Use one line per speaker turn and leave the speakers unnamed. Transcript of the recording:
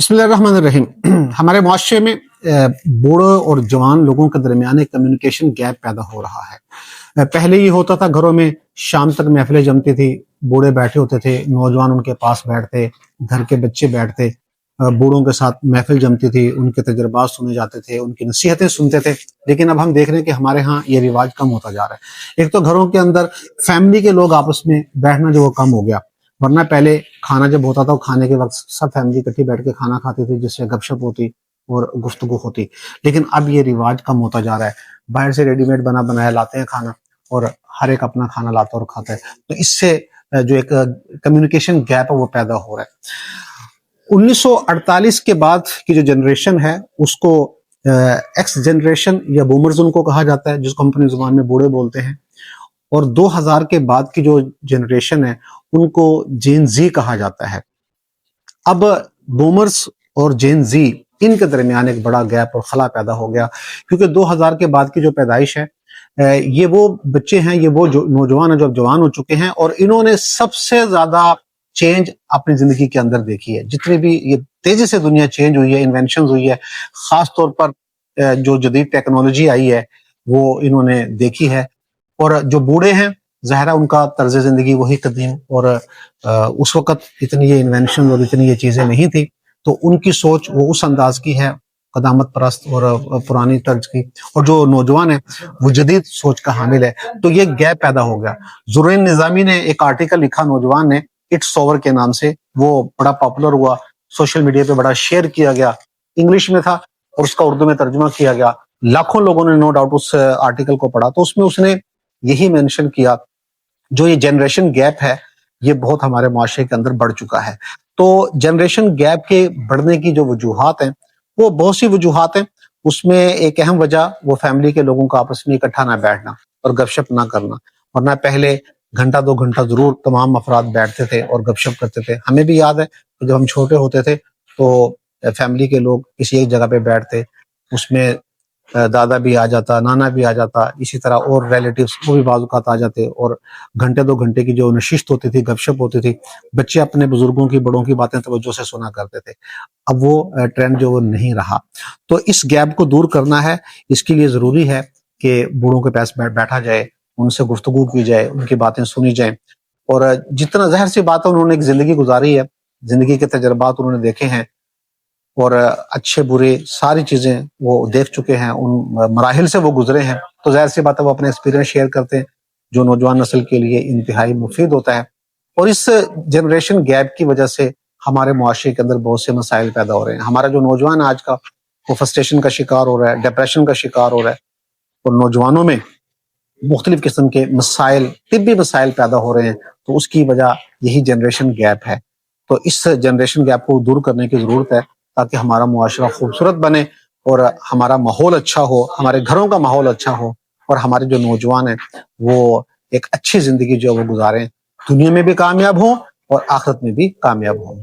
بسم اللہ الرحمن الرحیم. ہمارے معاشرے میں بوڑھوں اور جوان لوگوں کے درمیان ایک کمیونیکیشن گیپ پیدا ہو رہا ہے. پہلے یہ ہوتا تھا گھروں میں شام تک محفلیں جمتی تھی، بوڑھے بیٹھے ہوتے تھے، نوجوان ان کے پاس بیٹھتے، گھر کے بچے بیٹھتے، بوڑھوں کے ساتھ محفل جمتی تھی، ان کے تجربات سنے جاتے تھے، ان کی نصیحتیں سنتے تھے. لیکن اب ہم دیکھ رہے ہیں کہ ہمارے ہاں یہ رواج کم ہوتا جا رہا ہے. ایک تو گھروں کے اندر فیملی کے لوگ آپس میں بیٹھنا جو وہ کم ہو گیا، ورنہ پہلے کھانا جب ہوتا تھا وہ کھانے کے وقت سب فیملی اکٹھی بیٹھ کے کھانا کھاتی تھی، جس سے گپ شپ ہوتی اور گفتگو ہوتی. لیکن اب یہ رواج کم ہوتا جا رہا ہے. باہر سے ریڈی میڈ بنا بنایا لاتے ہیں کھانا، اور ہر ایک اپنا کھانا لاتا اور کھاتا ہے. تو اس سے جو ایک کمیونیکیشن گیپ ہے وہ پیدا ہو رہا ہے. 1948 کے بعد کی جو جنریشن ہے اس کو ایکس جنریشن یا بومرز ان کو کہا جاتا ہے، جس کو ہم اپنی زبان میں بوڑھے بولتے ہیں. اور 2000 کے بعد کی جو جنریشن ہے ان کو جین زی کہا جاتا ہے. اب بومرز اور جین زی ان کے درمیان ایک بڑا گیپ اور خلا پیدا ہو گیا، کیونکہ 2000 کے بعد کی جو پیدائش ہے یہ وہ بچے ہیں، یہ وہ جو نوجوان ہیں جو اب جوان ہو چکے ہیں، اور انہوں نے سب سے زیادہ چینج اپنی زندگی کے اندر دیکھی ہے. جتنی بھی یہ تیزی سے دنیا چینج ہوئی ہے، انوینشنز ہوئی ہے، خاص طور پر جو جدید ٹیکنالوجی آئی ہے وہ انہوں نے دیکھی ہے. اور جو بوڑھے ہیں ظاہرہ ان کا طرز زندگی وہی قدیم، اور اس وقت اتنی یہ انوینشن اور اتنی یہ چیزیں نہیں تھی، تو ان کی سوچ وہ اس انداز کی ہے، قدامت پرست اور پرانی طرز کی. اور جو نوجوان ہے وہ جدید سوچ کا حامل ہے. تو یہ گیپ پیدا ہو گیا. زرین نظامی نے ایک آرٹیکل لکھا نوجوان نے، اٹس اوور کے نام سے، وہ بڑا پاپولر ہوا، سوشل میڈیا پہ بڑا شیئر کیا گیا، انگلش میں تھا اور اس کا اردو میں ترجمہ کیا گیا. لاکھوں لوگوں نے نو ڈاؤٹ اس آرٹیکل کو پڑھا. تو اس میں اس نے یہی مینشن کیا جو یہ جنریشن گیپ ہے یہ بہت ہمارے معاشرے کے اندر بڑھ چکا ہے. تو جنریشن گیپ کے بڑھنے کی جو وجوہات ہیں وہ بہت سی وجوہات ہیں. اس میں ایک اہم وجہ وہ فیملی کے لوگوں کا آپس میں اکٹھا نہ بیٹھنا اور گپ شپ نہ کرنا. ورنہ پہلے گھنٹہ 2 گھنٹہ ضرور تمام افراد بیٹھتے تھے اور گپ شپ کرتے تھے. ہمیں بھی یاد ہے کہ جب ہم چھوٹے ہوتے تھے تو فیملی کے لوگ کسی ایک جگہ پہ بیٹھتے، اس میں دادا بھی آ جاتا، نانا بھی آ جاتا، اسی طرح اور ریلیٹیوز وہ بھی بعض اوقات آ جاتے، اور گھنٹے 2 گھنٹے کی جو نشست ہوتی تھی، گپ شپ ہوتی تھی، بچے اپنے بزرگوں کی بڑوں کی باتیں توجہ سے سنا کرتے تھے. اب وہ ٹرینڈ جو وہ نہیں رہا. تو اس گیپ کو دور کرنا ہے. اس کے لیے ضروری ہے کہ بوڑھوں کے پاس بیٹھا جائے، ان سے گفتگو کی جائے، ان کی باتیں سنی جائیں. اور جتنا ظاہر سی بات ہے انہوں نے ایک زندگی گزاری ہے، زندگی کے تجربات انہوں نے دیکھے ہیں، اور اچھے برے ساری چیزیں وہ دیکھ چکے ہیں، ان مراحل سے وہ گزرے ہیں. تو ظاہر سی بات ہے وہ اپنے ایکسپیرینس شیئر کرتے ہیں جو نوجوان نسل کے لیے انتہائی مفید ہوتا ہے. اور اس جنریشن گیپ کی وجہ سے ہمارے معاشرے کے اندر بہت سے مسائل پیدا ہو رہے ہیں. ہمارا جو نوجوان آج کا وہ فرسٹریشن کا شکار ہو رہا ہے، ڈپریشن کا شکار ہو رہا ہے، اور نوجوانوں میں مختلف قسم کے مسائل، طبی مسائل پیدا ہو رہے ہیں. تو اس کی وجہ یہی جنریشن گیپ ہے. تو اس جنریشن گیپ کو دور کرنے کی ضرورت ہے تاکہ ہمارا معاشرہ خوبصورت بنے، اور ہمارا ماحول اچھا ہو، ہمارے گھروں کا ماحول اچھا ہو، اور ہمارے جو نوجوان ہیں وہ ایک اچھی زندگی جو وہ گزاریں، دنیا میں بھی کامیاب ہوں اور آخرت میں بھی کامیاب ہوں.